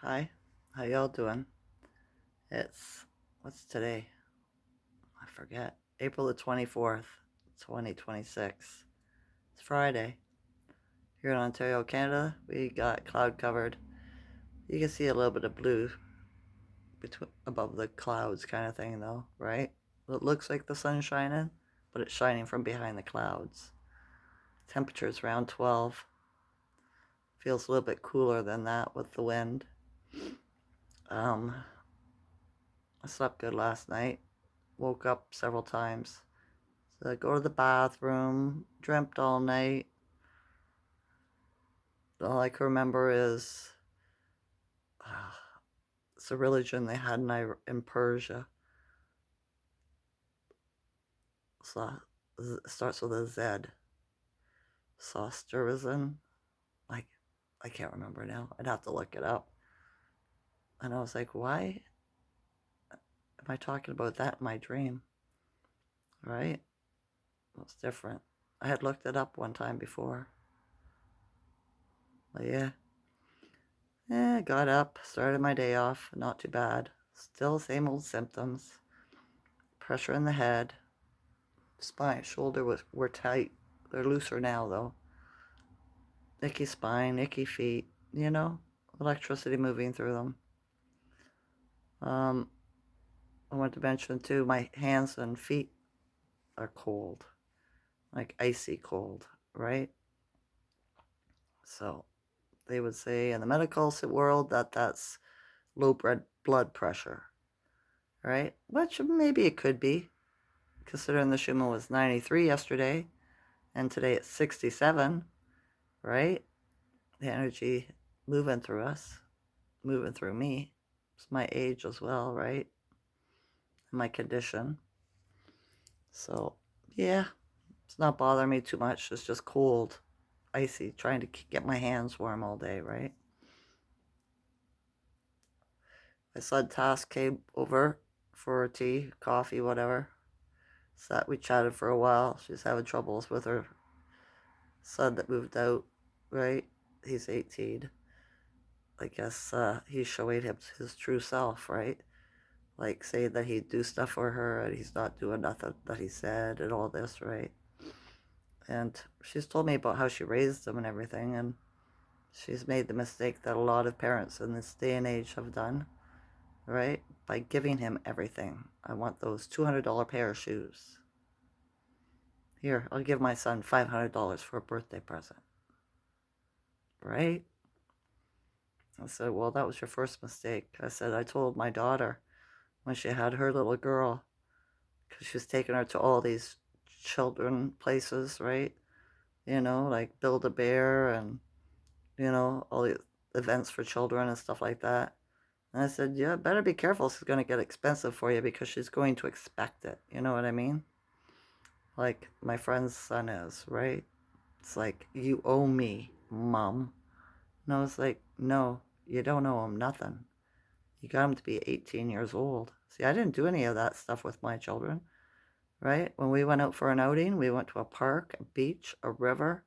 Hi, how y'all doing? It's, what's today? I forget. April the 24th, 2026. It's Friday. Here in Ontario, Canada, we got cloud covered. You can see a little bit of blue above the clouds kind of thing though, right? It looks like the sun's shining, but it's shining from behind the clouds. Temperature's around 12. Feels a little bit cooler than that with the wind. Um, I slept good last night. Woke up several times. So I go to the bathroom, dreamt all night. All I can remember is it's a religion they had in Persia. So it starts with a Z. Sosterism. Like, I can't remember now. I'd have to look it up. And I was like, why am I talking about that in my dream? Right? Well, it's different. I had looked it up one time before. But yeah. Yeah, got up, started my day off. Not too bad. Still same old symptoms. Pressure in the head. Spine, shoulder were tight. They're looser now though. Icky spine, icky feet. Electricity moving through them. Um, I want to mention too, my hands and feet are cold, like icy cold, right? So they would say in the medical world that that's low blood pressure, right? Which maybe it could be, considering the Schuman was 93 yesterday, and today it's 67, right? The energy moving through us, moving through me. It's my age as well, right? My condition. So, yeah, it's not bothering me too much. It's just cold, icy, trying to get my hands warm all day, right? My son Task came over for tea, coffee, whatever. Sat, we chatted for a while. She's having troubles with her son that moved out, right? He's 18. I guess he's showing him his true self, right? Like saying that he'd do stuff for her and he's not doing nothing that he said and all this, right? And she's told me about how she raised him and everything, and she's made the mistake that a lot of parents in this day and age have done, right? By giving him everything. I want those $200 pair of shoes. Here, I'll give my son $500 for a birthday present, right? I said, well, that was your first mistake. I said, I told my daughter when she had her little girl, because she was taking her to all these children places, right? Like Build-A-Bear and, all the events for children and stuff like that. And I said, yeah, better be careful. This is going to get expensive for you because she's going to expect it. You know what I mean? Like my friend's son is, right? It's like, you owe me, mom. And I was like, no, you don't owe him nothing. You got him to be 18 years old. See, I didn't do any of that stuff with my children, right? When we went out for an outing, we went to a park, a beach, a river,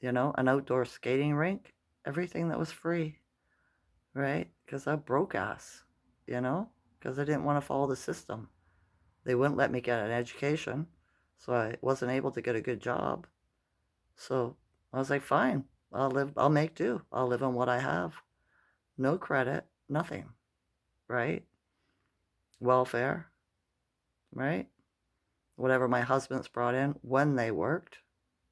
an outdoor skating rink, everything that was free, right? Because I broke ass, because I didn't want to follow the system. They wouldn't let me get an education, so I wasn't able to get a good job. So I was like, fine, I'll make do. I'll live on what I have. No credit, nothing, right? Welfare, right? Whatever my husband's brought in when they worked,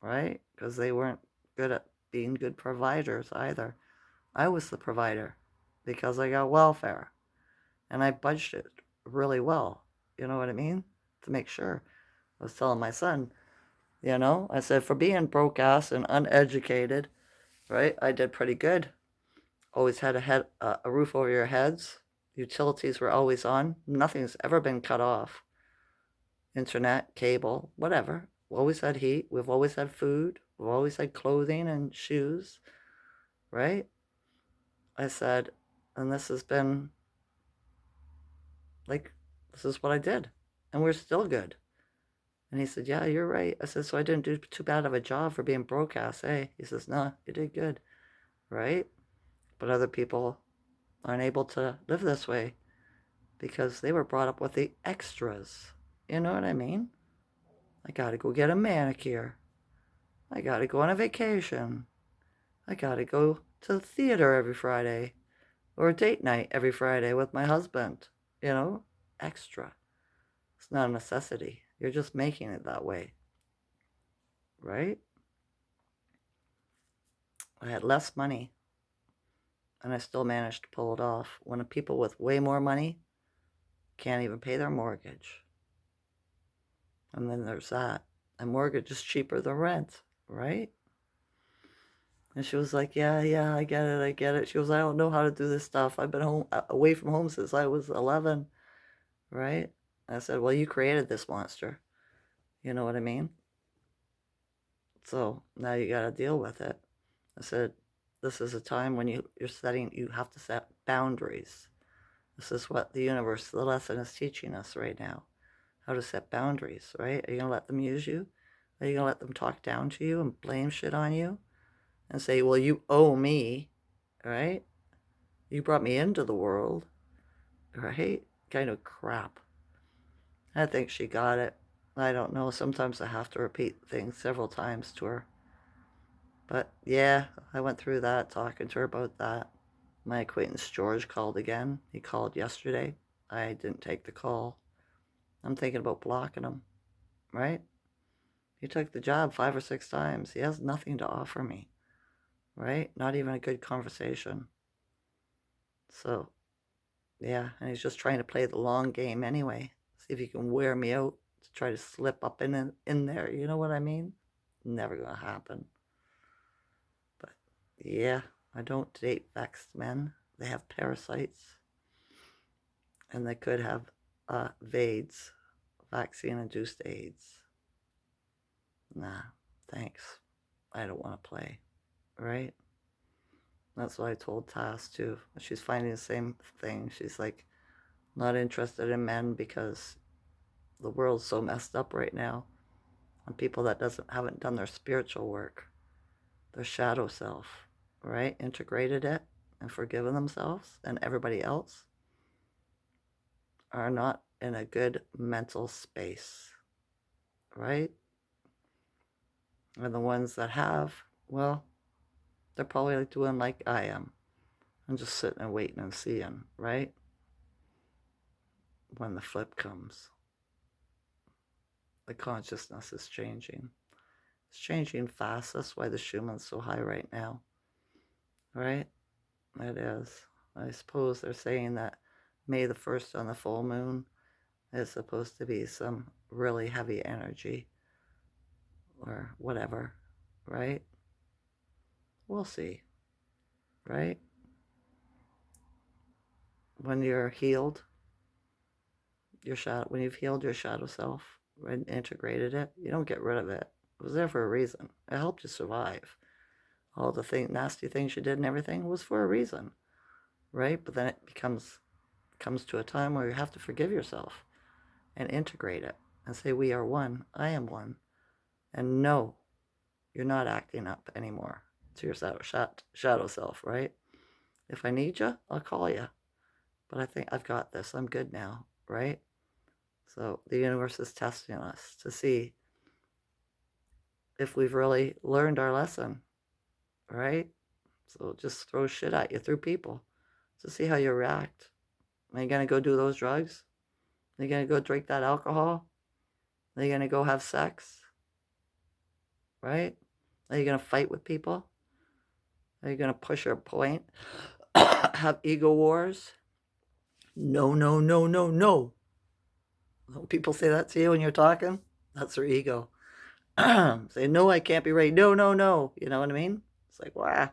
right? Because they weren't good at being good providers either. I was the provider because I got welfare and I budgeted really well. You know what I mean? To make sure. I was telling my son, I said, for being broke ass and uneducated, right? I did pretty good. Always had a roof over your heads. Utilities were always on. Nothing's ever been cut off. Internet, cable, whatever. We always had heat. We've always had food. We've always had clothing and shoes, right? I said, and this has been like, this is what I did. And we're still good. And he said, yeah, you're right. I said, so I didn't do too bad of a job for being broadcast, eh? He says, no, you did good, right? But other people aren't able to live this way because they were brought up with the extras. You know what I mean? I gotta go get a manicure. I gotta go on a vacation. I gotta go to the theater every Friday or a date night every Friday with my husband. You know, extra. It's not a necessity. You're just making it that way, right? I had less money and I still managed to pull it off when people with way more money can't even pay their mortgage. And then there's that. A mortgage is cheaper than rent, right? And she was like, yeah, I get it. She was, I don't know how to do this stuff. I've been away from home since I was 11, right? I said, well, you created this monster. You know what I mean? So now you got to deal with it. I said, this is a time when you have to set boundaries. This is what the universe, the lesson is teaching us right now. How to set boundaries, right? Are you going to let them use you? Are you going to let them talk down to you and blame shit on you? And say, well, you owe me, right? You brought me into the world, right? Kind of crap. I think she got it. I don't know. Sometimes I have to repeat things several times to her. But yeah, I went through that, talking to her about that. My acquaintance George called again. He called yesterday. I didn't take the call. I'm thinking about blocking him, right? He took the job 5 or 6 times. He has nothing to offer me, right? Not even a good conversation. So, yeah, and he's just trying to play the long game anyway. See if he can wear me out to try to slip up in there. You know what I mean? Never gonna happen. But yeah, I don't date vexed men. They have parasites, and they could have VAIDS, vaccine-induced AIDS. Nah, thanks. I don't want to play, right? That's what I told Tass too. She's finding the same thing. She's like not interested in men because the world's so messed up right now. And people that haven't done their spiritual work, their shadow self, right? Integrated it and forgiven themselves and everybody else are not in a good mental space, right? And the ones that have, well, they're probably doing like I am. I'm just sitting and waiting and seeing, right? When the flip comes, the consciousness is changing. It's changing fast. That's why the Schuman's so high right now, right? It is. I suppose they're saying that May the 1st on the full moon is supposed to be some really heavy energy or whatever, right? We'll see, right? When you're healed, when you've healed your shadow self and integrated it, you don't get rid of it. It was there for a reason. It helped you survive. All the nasty things you did and everything was for a reason, right? But then it comes to a time where you have to forgive yourself and integrate it and say, we are one. I am one. And no, you're not acting up anymore to your shadow self, right? If I need you, I'll call you. But I think I've got this. I'm good now, right? So the universe is testing us to see if we've really learned our lesson, right? So just throw shit at you through people to see how you react. Are you going to go do those drugs? Are you going to go drink that alcohol? Are you going to go have sex? Right? Are you going to fight with people? Are you going to push your point? Have ego wars? No, no, no, no, no. Don't people say that to you when you're talking? That's their ego. Say, no, I can't be right. No, no, no. You know what I mean? It's like, wow.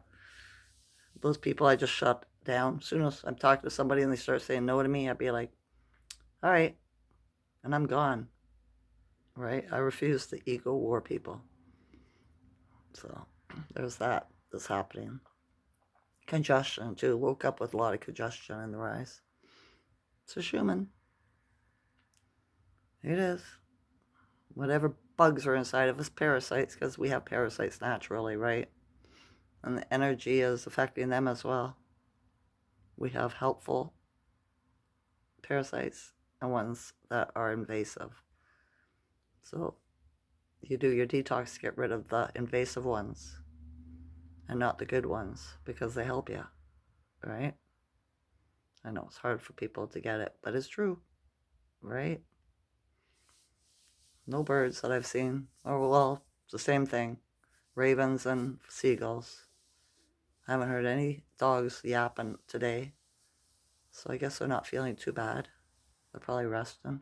Those people I just shut down. As soon as I'm talking to somebody and they start saying no to me, I'd be like, all right. And I'm gone. Right? I refuse the ego war people. So there's that that's happening. Congestion, too. Woke up with a lot of congestion in the eyes. It's a Schuman. It is. Whatever bugs are inside of us, parasites, because we have parasites naturally, right? And the energy is affecting them as well. We have helpful parasites and ones that are invasive. So you do your detox to get rid of the invasive ones and not the good ones because they help you, right? I know it's hard for people to get it, but it's true, right? No birds that I've seen, or well, it's the same thing, ravens and seagulls. I haven't heard any dogs yapping today, so I guess they're not feeling too bad. They're probably resting.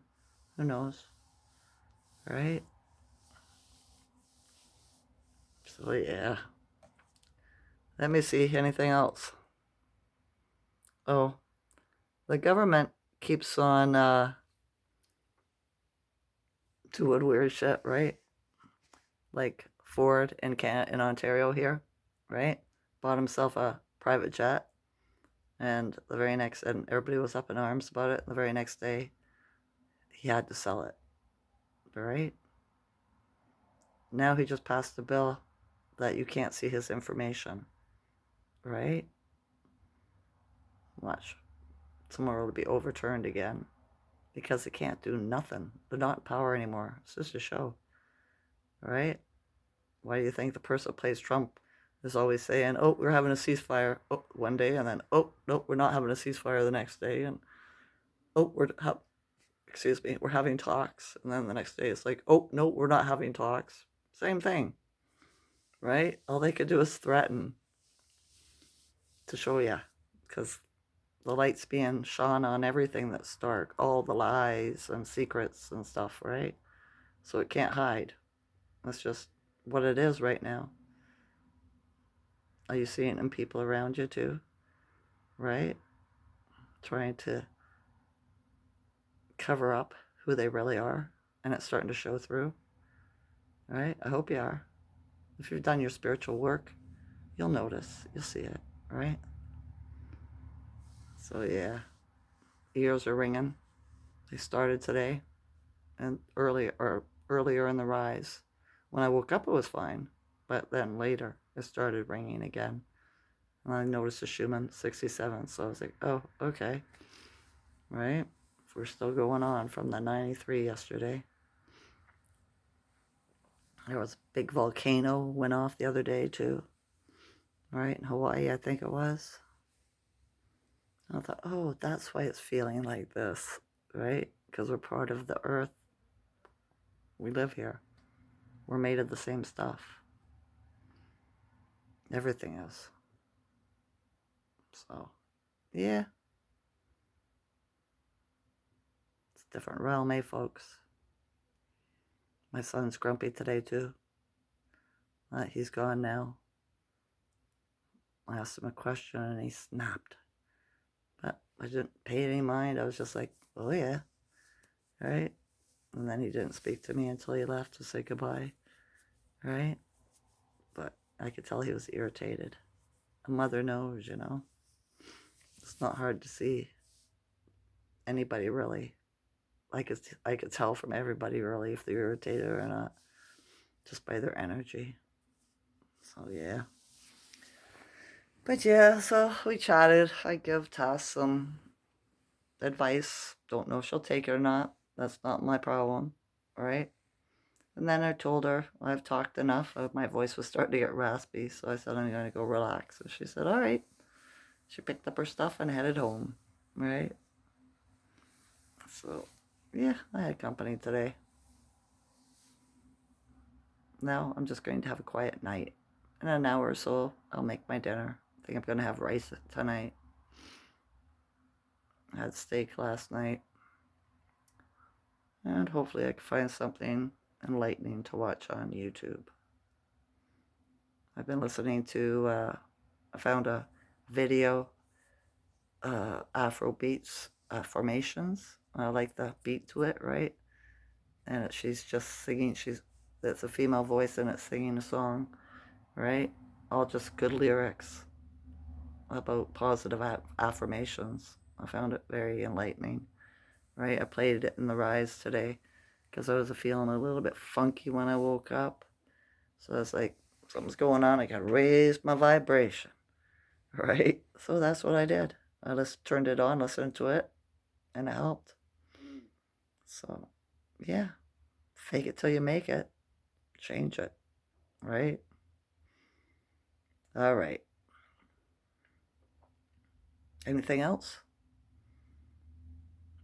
Who knows, right? So yeah. Let me see, anything else? Oh, the government keeps on doing weird shit, right? Like Ford in Ontario here, right? Bought himself a private jet, and the very next, and everybody was up in arms about it. The very next day, he had to sell it, right? Now he just passed a bill that you can't see his information, right? Watch, tomorrow it'll be overturned again because it can't do nothing. They're not in power anymore. It's just a show, right? Why do you think the person that plays Trump is always saying, "Oh, we're having a ceasefire," oh, one day, and then, "Oh, no, we're not having a ceasefire" the next day, and "Oh, excuse me, we're having talks," and then the next day it's like, "Oh, no, we're not having talks." Same thing, right? All they could do is threaten to show you, because the light's being shone on everything that's dark, all the lies and secrets and stuff, right? So it can't hide. That's just what it is right now. Are you seeing it in people around you too? Right? Trying to cover up who they really are, and it's starting to show through. Right? I hope you are. If you've done your spiritual work, you'll notice. You'll see it. Right? So yeah, ears are ringing. They started today, and earlier in the rise. When I woke up, it was fine, but then later it started ringing again, and I noticed a Schuman 67. So I was like, oh, okay, right. We're still going on from the 93 yesterday. There was a big volcano went off the other day too, right, in Hawaii, I think it was. And I thought, oh, that's why it's feeling like this, right? Because we're part of the earth. We live here. We're made of the same stuff. Everything is. So, yeah. It's a different realm, eh, folks? My son's grumpy today, too. He's gone now. I asked him a question and he snapped. But I didn't pay any mind. I was just like, oh, yeah. Right? And then he didn't speak to me until he left to say goodbye. Right? But I could tell he was irritated. A mother knows, you know. It's not hard to see anybody really. I could tell from everybody really if they're irritated or not, just by their energy. So yeah. But yeah, so we chatted. I give Tess some advice. Don't know if she'll take it or not. That's not my problem, right? And then I told her I've talked enough. My voice was starting to get raspy, so I said I'm going to go relax. And she said, all right. She picked up her stuff and headed home, right? So, yeah, I had company today. Now I'm just going to have a quiet night. In an hour or so, I'll make my dinner. I think I'm going to have rice tonight. I had steak last night. And hopefully I can find something enlightening to watch on YouTube. I've been listening to, I found a video, Afro beats, formations. I like the beat to it, right? And she's just singing, it's a female voice and it's singing a song, right? All just good lyrics about positive affirmations. I found it very enlightening, right? I played it in the rise today because I was feeling a little bit funky when I woke up. So I was like, something's going on. I got to raise my vibration, right? So that's what I did. I just turned it on, listened to it, and it helped. So, yeah, fake it till you make it. Change it, right? All right. Anything else?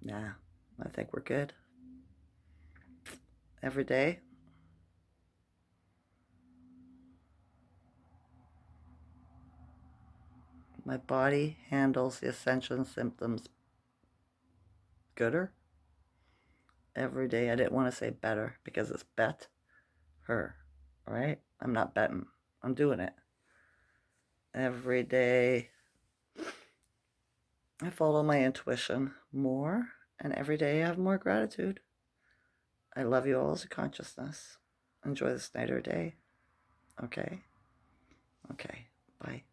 Nah, I think we're good. Every day, my body handles the Ascension symptoms gooder. Every day, I didn't want to say better because it's bet her, right? I'm not betting. I'm doing it. Every day, I follow my intuition more, and every day I have more gratitude. I love you all as a consciousness. Enjoy this night or day. Okay? Okay. Bye.